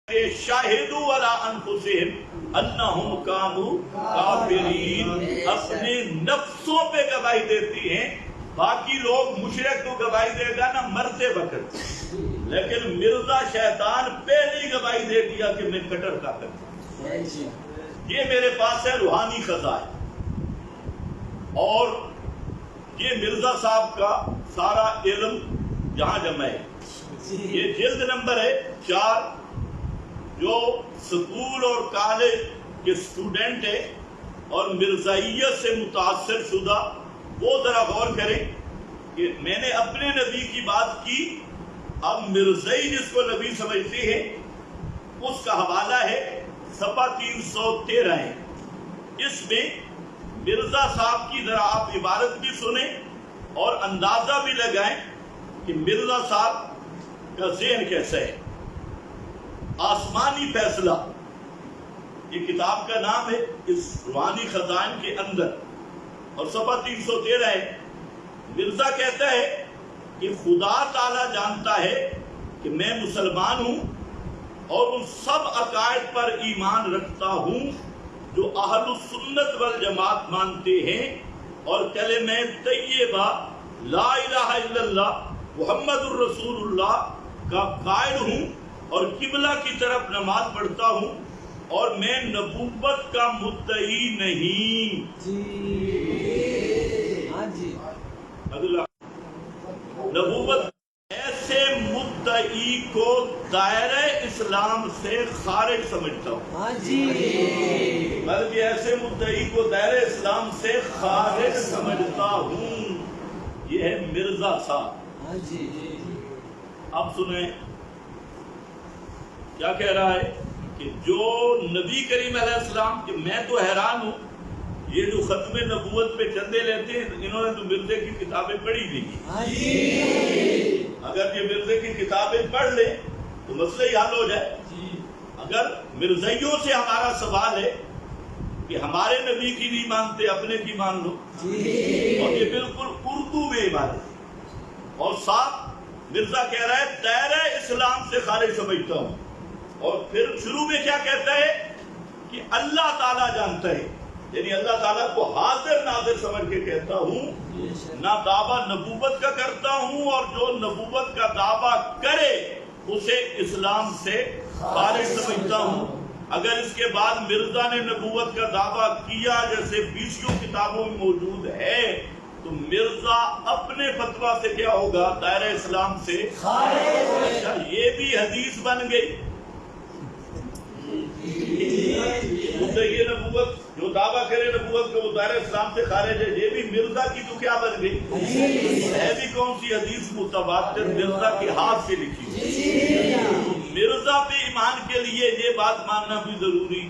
شاہدوا علی انفسہم انہم کانوا کافرین، اپنے نفسوں پہ گواہی دیتی ہیں. باقی لوگ مشرک تو گواہی دے گا نا مرتے وقت، لیکن مرزا شیطان پہلے ہی گواہی دے دیا کہ میں کٹر کافر ہوں. یہ میرے پاس ہے روحانی خزائن، اور یہ مرزا صاحب کا سارا علم یہاں جمع ہے. یہ جلد نمبر ہے 4. جو سکول اور کالج کے اسٹوڈنٹ ہیں اور مرزائیت سے متاثر شدہ، وہ ذرا غور کریں کہ میں نے اپنے نبی کی بات کی، اب مرزائی جس کو نبی سمجھتے ہیں اس کا حوالہ ہے صفحہ 313 ہے. اس میں مرزا صاحب کی ذرا آپ عبارت بھی سنیں اور اندازہ بھی لگائیں کہ مرزا صاحب کا ذہن کیسا ہے. آسمانی فیصلہ یہ کتاب کا نام ہے اس روحانی خزائن کے اندر، اور صفحہ 313 ہے. مرزا کہتا ہے کہ خدا تعالی جانتا ہے کہ میں مسلمان ہوں اور ان سب عقائد پر ایمان رکھتا ہوں جو اہل السنت والجماعت مانتے ہیں، اور کلمہ طیبہ لا الہ الا اللہ محمد الرسول اللہ کا قائل ہوں، اور قبلہ کی طرف نماز پڑھتا ہوں، اور میں نبوت کا مدعی نہیں. نبوت ایسے مدعی کو دائرہ اسلام سے خارج سمجھتا ہوں. بلکہ ایسے مدعی کو دائرہ اسلام سے خارج سمجھتا ہوں. یہ ہے مرزا صاحب. اب سنیں کیا کہہ رہا ہے کہ جو نبی کریم علیہ السلام کے، میں تو حیران ہوں یہ جو ختم نبوت پہ چندے لیتے ہیں انہوں نے تو مرزے کی کتابیں پڑھی نہیں. اگر یہ مرزے کی کتابیں پڑھ لیں تو مسئلہ ہی حل ہو جائے. اگر مرزائیوں سے ہمارا سوال ہے کہ ہمارے نبی کی نہیں مانتے اپنے کی مان لو، اور یہ بالکل اردو میں عبارت. اور ساتھ مرزا کہہ رہا ہے دائرہ اسلام سے خارج سمجھتا ہوں، اور پھر شروع میں کیا کہتا ہے کہ اللہ تعالیٰ جانتا ہے، یعنی اللہ تعالیٰ کو حاضر ناظر سمجھ کے کہتا ہوں. نہ دعویٰ نبوت کا کرتا ہوں، اور جو نبوت کا دعویٰ کرے اسے اسلام سے خارج سمجھتا ہوں. اگر اس کے بعد مرزا نے نبوت کا دعویٰ کیا جیسے 20 کتابوں میں موجود ہے تو مرزا اپنے فتویٰ سے کیا ہوگا؟ دائرہ اسلام سے خارج. یہ بھی حدیث بن گئی. مدعی نبوت جو دعویٰ کرے نبوت کا وہ دائرہ اسلام سے خارج ہے. یہ بھی مرزا کی تو کیا بن گئی؟ ہے بھی کون سی حدیث متواتر مرزا کے ہاتھ سے لکھی. مرزا پہ ایمان کے لیے یہ بات ماننا بھی ضروری.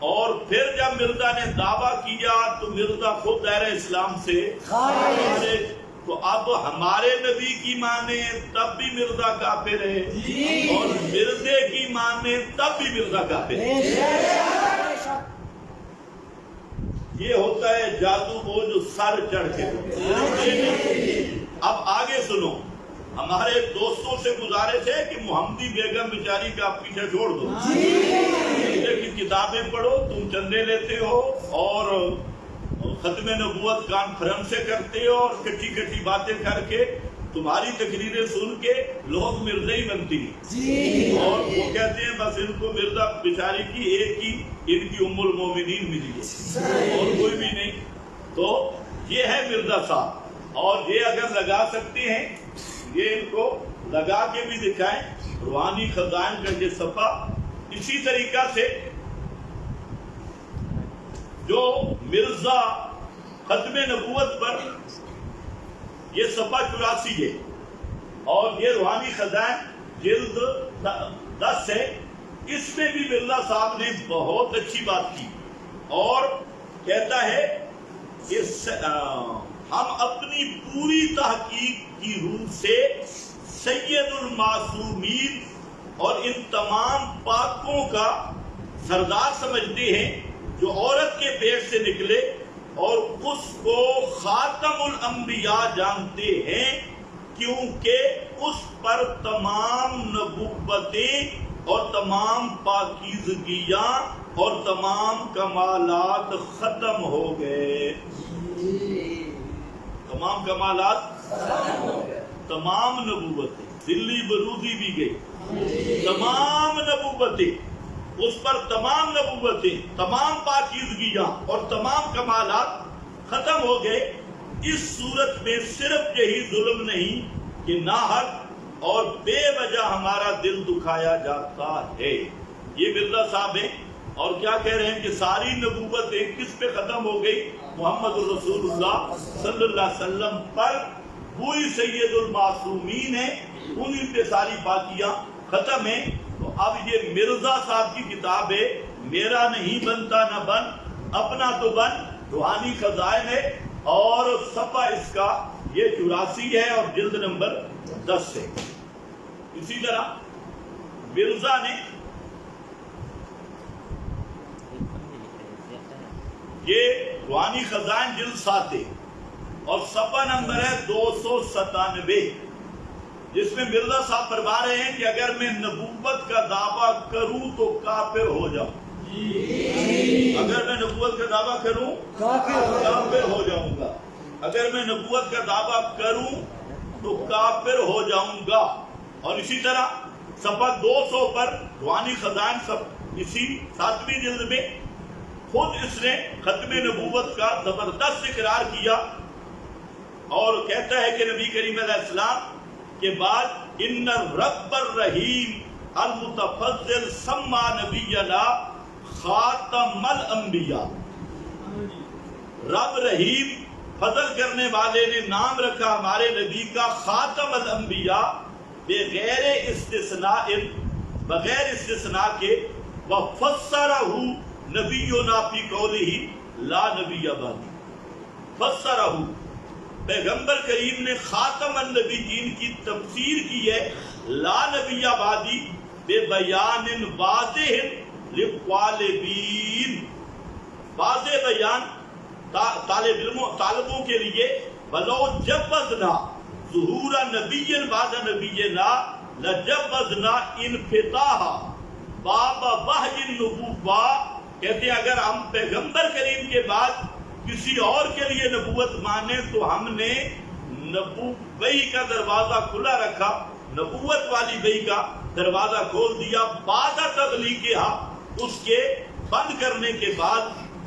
اور پھر جب مرزا نے دعویٰ کیا تو مرزا خود دائرہ اسلام سے خارج. تو اب ہمارے نبی کی مانے تب بھی مرزا کافر ہے، اور مرزے کی مانے تب بھی مرزا کافر ہے. یہ ہوتا ہے جادو وہ جو سر چڑھ کے. اب آگے سنو. ہمارے دوستوں سے گزارش ہے کہ محمدی بیگم بیچاری کا پیچھے چھوڑ دو. مرزے کی کتابیں پڑھو، تم چندے لیتے ہو اور ختم نبوت کانفرنس سے کرتے ہو، اور کٹی کٹی باتیں کر کے تمہاری تقریریں سن کے لوگ مرزائی بنتی ہیں. اور وہ کہتے ہیں بس ان کو مرزا بیچاری کی ایک ہی ان کی ام المومنین ملی ہے اور کوئی بھی نہیں. تو یہ ہے مرزا صاحب. اور یہ اگر لگا سکتے ہیں یہ ان کو لگا کے بھی دکھائیں. روحانی خزائن کا یہ صفحہ اسی طریقہ سے جو مرزا ختم نبوت پر یہ صفحہ 84 ہے، اور یہ روحانی خزائن جلد 10 ہے. اس میں بھی مرزا صاحب نے بہت اچھی بات کی، اور کہتا ہے کہ ہم اپنی پوری تحقیق کی روح سے سید المعصومین اور ان تمام پاکوں کا سردار سمجھتے ہیں جو عورت کے پیٹ سے نکلے، اور اس کو خاتم الانبیاء جانتے ہیں کیونکہ اس پر تمام نبوتیں اور تمام پاکیزگیاں اور تمام کمالات ختم ہو گئے. تمام کمالات ختم ہو گئے. تمام نبوتیں دلی بروزی بھی گئی. تمام نبوتیں اس پر تمام نبوتیں تمام پاکیزگیاں اور تمام کمالات ختم ہو گئے. اس صورت میں صرف یہی ظلم نہیں کہ ناحق اور بے وجہ ہمارا دل دکھایا جاتا ہے. یہ مرزا صاحب ہیں اور کیا کہہ رہے ہیں کہ ساری نبوتیں کس پہ ختم ہو گئی؟ محمد رسول اللہ صلی اللہ علیہ وسلم پر. وہی سید المعصومین ہیں, انہی پہ ساری باقیاں ختم ہیں. تو اب یہ مرزا صاحب کی کتاب ہے, میرا نہیں بنتا نہ بن, اپنا تو بن, روحانی خزائن ہے, اور صفحہ اس کا یہ 84 ہے اور جلد نمبر 10 ہے. اسی طرح مرزا نے یہ روحانی خزائن جلد 7 ہے اور صفحہ نمبر ہے 297, جس میں مرزا صاحب فرما رہے ہیں کہ اگر میں نبوت کا دعویٰ کروں تو کافر ہو جاؤں. اگر میں نبوت کا دعویٰ کروں کافر ہو جاؤں گا. اگر میں نبوت کا دعویٰ کروں تو کافر ہو جاؤں گا. اور اسی طرح صفحہ 200 پر روحانی خزائن سب اسی 7ویں جلد میں خود اس نے ختم نبوت کا زبردست اقرار کیا اور کہتا ہے کہ نبی کریم علیہ السلام کے بعد ان رب الرحیم المتفضل سما نبینا خاتم الانبیاء. رب رحیم فضل کرنے والے نے نام رکھا ہمارے نبی کا خاتم الانبیاء بغیر استثناء کے. وفسرہ نبینا فی قولہ لا نبی بعدی. فسرہ پیغمبر کریم نے خاتم النبیین کی تفسیر کی ہے لا نبی بعدی بے بیان واضح للطالبین. واضح بیان طالبوں کے لیے. ولو جوزنا ظہور نبی بعد نبینا لجوزنا انفتاح باب وحی النبوہ. کہتے ہیں اگر ہم پیغمبر کریم کے بعد کسی اور کے لیے نبوت مانے تو ہم نے وحی کا دروازہ کھلا رکھا, نبوت والی وحی کا دروازہ کھول دیا. بعد تبلیغھا اس کے بند کرنے کے بعد.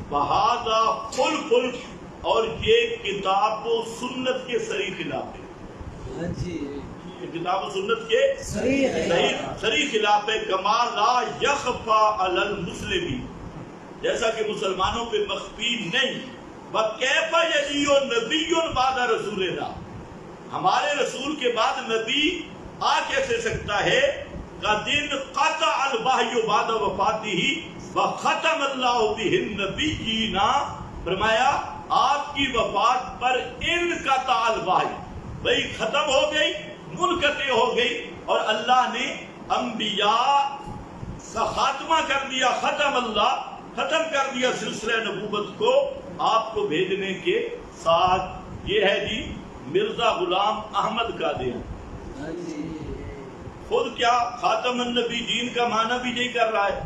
بہذا فل اور یہ کتاب و سنت کے صریح خلاف ہے. کتاب و سنت کے صریح خلاف ہے. کما لا یخفا علی المسلمین, جیسا کہ مسلمانوں پہ مخفی نہیں. وَكَيْفَ يَجِيُّ نَبِيٌّ بَعْدَ رَسُولِنَا, ہمارے رسول کے بعد نبی آ کیسے سکتا ہے؟ قَدْ قَطَعَ الْوَحْيُ بَعْدَ وَفَاتِهِ وَخَتَمَ اللَّهُ بِهِ النَّبِيِّينَ. فرمایا آپ کی وفات پر انقطع الوحی, وہی ختم ہو گئی, منقطع ہو گئی, اور اللہ نے انبیاء کا خاتمہ کر دیا. ختم کر دیا سلسلہ نبوت کو آپ کو بھیجنے کے ساتھ. یہ ہے جی مرزا غلام احمد قادیانی. خود کیا خاتم النبی دین کا معنی بھی یہی کر رہا ہے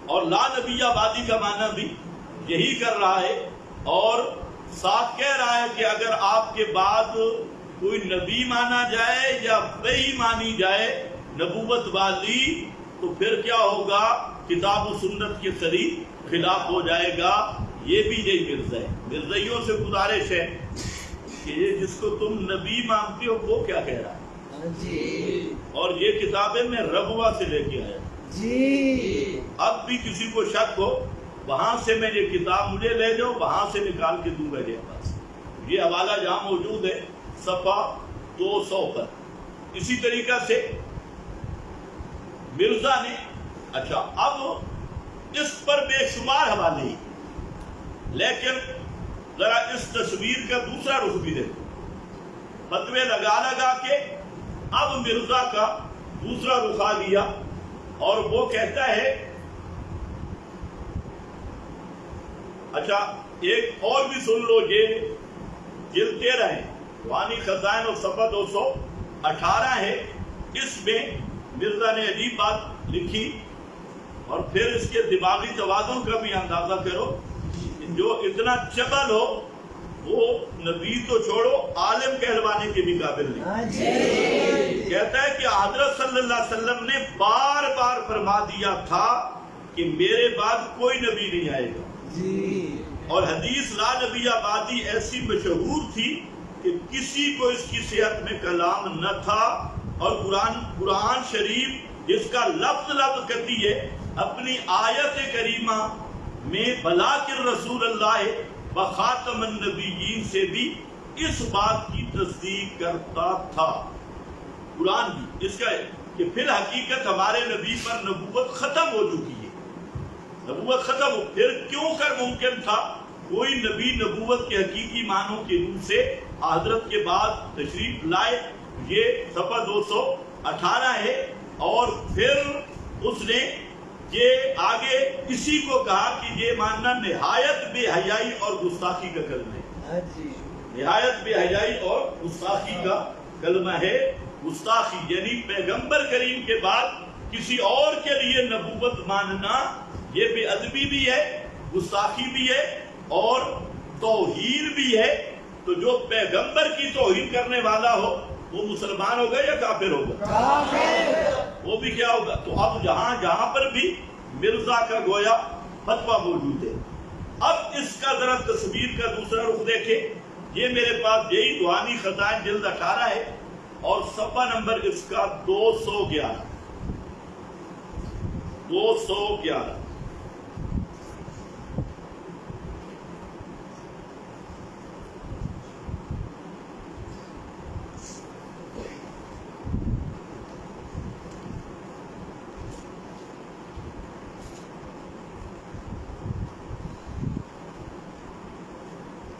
اور لا نبی بعدی کا معنی بھی یہی کر رہا ہے, اور ساتھ کہہ رہا ہے کہ اگر آپ کے بعد کوئی نبی مانا جائے یا وحی مانی جائے نبوت والی تو پھر کیا ہوگا؟ کتاب و سنت کے صریح خلاف ہو جائے گا. یہ بھی یہی مرزا ہے. مرزائیوں سے گزارش ہے کہ یہ جس کو تم نبی مانگتے ہو وہ کیا کہہ رہا ہے, اور یہ کتابیں میں ربوہ سے لے کے آیا. اب بھی کسی کو شک ہو وہاں سے میں یہ کتاب مجھے لے جاؤ, وہاں سے نکال کے دوں گا یہ پاس. یہ حوالہ جہاں موجود ہے صفحہ 200 پر. اسی طریقہ سے مرزا نے اچھا اب اس پر بے شمار حوالے ہی, لیکن ذرا اس تصویر کا دوسرا رخ بھی دیکھو. فتوے لگا کے اب مرزا کا دوسرا رخ آ گیا اور وہ کہتا ہے اچھا ایک اور بھی سن لو. یہ جلد 13 ہے, روحانی خزائن اور صفحہ 218 ہے. اس میں مرزا نے عجیب بات لکھی اور پھر اس کے دماغی توازن کا بھی اندازہ کرو. جو اتنا چبل ہو وہ نبی تو چھوڑو عالم کہلوانے کے بھی قابل نہیں. کہتا ہے کہ حضرت صلی اللہ علیہ وسلم نے بار بار فرما دیا تھا کہ میرے بعد کوئی نبی نہیں آئے گا. اور حدیث لا نبی آبادی ایسی مشہور تھی کہ کسی کو اس کی صحت میں کلام نہ تھا. اور قرآن شریف جس کا لفظ لفظ کہتی ہے اپنی آیت کریمہ میں بلاکر رسول اللہ و خاتم النبیین سے بھی اس بات کی تصدیق کرتا تھا. قرآن بھی اس کا ہے کہ پھر حقیقت ہمارے نبی پر نبوت ختم ہو چکی ہے. نبوت ختم ہو پھر کیوں کر ممکن تھا کوئی نبی نبوت کے حقیقی معنوں کے روح سے حضرت کے بعد تشریف لائے. یہ صفحہ 218 ہے. اور پھر اس نے یہ آگے اسی کو کہا کہ یہ ماننا نہایت بے حیائی اور گستاخی کا کلمہ ہے. نہایت بے حیائی اور گستاخی کا کلمہ ہے. گستاخی یعنی پیغمبر کریم کے بعد کسی اور کے لیے نبوت ماننا یہ بے ادبی بھی ہے, گستاخی بھی ہے اور توہین بھی ہے. تو جو پیغمبر کی توہین کرنے والا ہو وہ مسلمان ہوگا یا کافر ہوگا؟ وہ بھی کیا ہوگا؟ تو اب جہاں پر بھی مرزا کا گویا فتویٰ موجود ہے. اب اس کا ذرا تصویر کا دوسرا رخ دیکھیں. یہ میرے پاس یہی دعانی خزائن جلد 18 ہے اور صفحہ نمبر اس کا 211.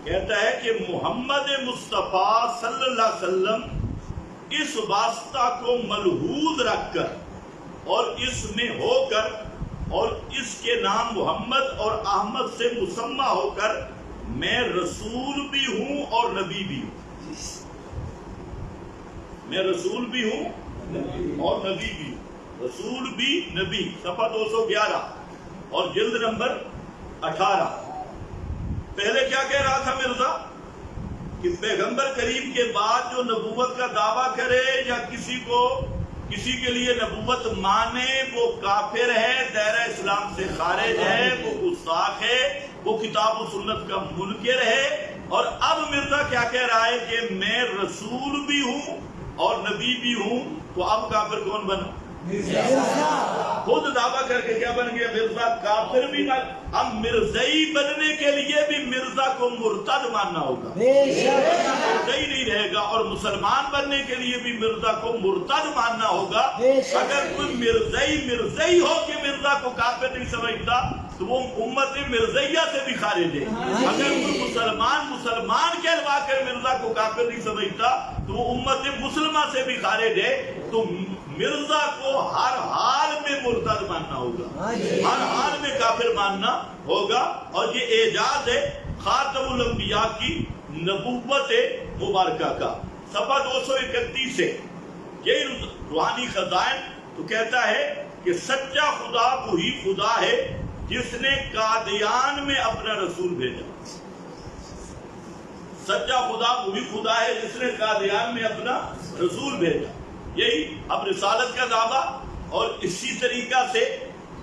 کہتا ہے کہ محمد مصطفیٰ صلی اللہ علیہ وسلم اس واسطہ کو ملحوظ رکھ کر اور اس میں ہو کر اور اس کے نام محمد اور احمد سے مسمى ہو کر میں رسول بھی ہوں اور نبی بھی ہوں. میں رسول بھی ہوں اور نبی بھی ہوں. رسول بھی نبی. صفحہ 211 اور جلد نمبر 18. پہلے کیا کہہ رہا تھا مرزا کہ پیغمبر کریم کے بعد جو نبوت کا دعویٰ کرے یا کسی کے لیے نبوت مانے وہ کافر ہے, دائرہ اسلام سے خارج ہے, وہ گستاخ ہے, وہ کتاب و سنت کا منکر ہے. اور اب مرزا کیا کہہ رہا ہے کہ میں رسول بھی ہوں اور نبی بھی ہوں. تو اب کافر کون بنا؟ خود دعویٰ کر کے کیا بن گیا مرزا؟ کافر بھی نہ. اب مرزائی بننے کے لیے بھی مرزا کو مرتد ماننا ہوگا, مرزائی نہیں رہے گا. اور مسلمان بننے کے لیے بھی مرزا کو مرتد ماننا ہوگا. اگر کوئی مرزائی ہو کہ مرزا کو کافر نہیں سمجھتا تو وہ امت مرزیہ سے بھی خارج ہے. اگر کوئی مسلمان کہلوا کر مرزا کو کافر نہیں سمجھتا تو وہ امت مسلمہ سے بھی خارج ہے. تو مرزا کو ہر حال میں مرتد ماننا ہوگا, ہر حال میں کافر ماننا ہوگا. اور یہ اعجاز ہے خاتم الانبیاء کی نبوت مبارکہ کا. صفحہ 231 سے یہ روحانی خزائن تو کہتا ہے کہ سچا خدا وہی خدا ہے جس نے قادیان میں اپنا رسول بھیجا. سچا خدا وہی خدا ہے جس نے قادیان میں اپنا رسول بھیجا. یہی اب رسالت کا دعویٰ. اور اسی طریقہ سے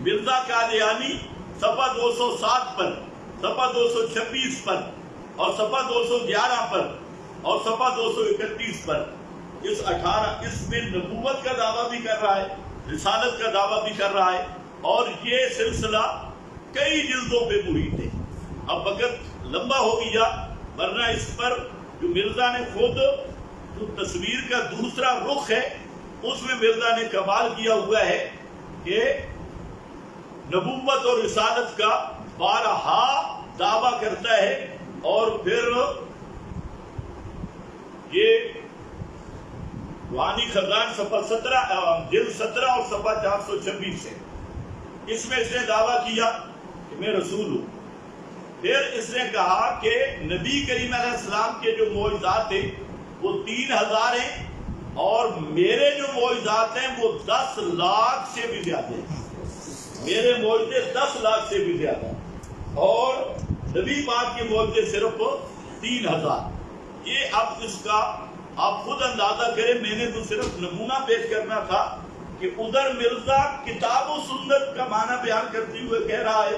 مرزا قادیانی صفحہ 207 پر, صفحہ 226 پر اور صفحہ 211 پر اور صفحہ 231 پر اس میں نبوت کا دعویٰ بھی کر رہا ہے, رسالت کا دعویٰ بھی کر رہا ہے. اور یہ سلسلہ کئی جلدوں پہ محیط ہے. اب وقت لمبا ہو گیا ورنہ اس پر جو مرزا نے خود جو تصویر کا دوسرا رخ ہے اس میں مرزا نے کمال کیا ہوا ہے کہ نبوت اور رسالت کا بارہا دعویٰ کرتا ہے. اور پھر یہ روحانی خزائن صفحہ 17 جلد 17 اور صفحہ 426 سے اس میں اس نے دعویٰ کیا کہ میں رسول ہوں. پھر اس نے کہا کہ نبی کریم علیہ السلام کے جو معجزات ہیں وہ 3000 ہیں اور میرے جو معجزات ہیں وہ 10 لاکھ سے بھی زیادہ ہیں، میرے معجزے 10 لاکھ سے بھی زیادہ ہیں، اور نبی پاک کے معجزے صرف 3000۔ یہ اب اس کا آپ خود اندازہ کریں، میں نے تو صرف نمونہ پیش کرنا تھا کہ ادھر مرزا کتاب و سنت کا معنی بیان کرتے ہوئے کہہ رہا ہے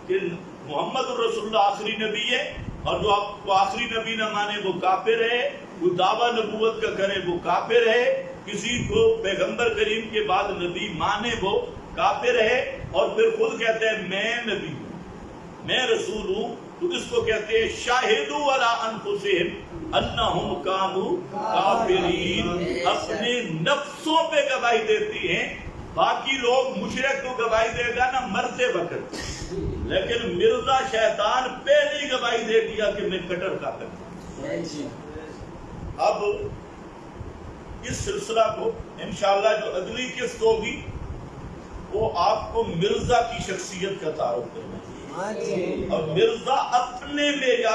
کہ محمد الرسول اللہ آخری نبی ہے، اور جو آپ کو آخری نبی نہ مانے وہ کافر ہے، کوئی دعویٰ نبوت کا کرے وہ کافر ہے، کسی کو پیغمبر کریم کے بعد نبی مانے وہ کافر ہے، اور پھر خود کہتے ہیں میں نبی ہوں، میں رسول ہوں، تو اس کو کہتے ہیں شاہدوا علی انفسہم انہم کانوا کافرین، اپنے نفسوں پہ گواہی دیتی ہیں۔ باقی لوگ مشرک تو گواہی دے گا نا مرتے وقت، لیکن مرزا شیطان پہلے ہی گواہی دے دیا کہ میں کٹر کافر ہوں۔ اب اس سلسلہ کو انشاءاللہ جو اگلی قسط ہوگی وہ آپ کو مرزا کی شخصیت کا تعارف کرنا ہے، اور مرزا اپنے معیار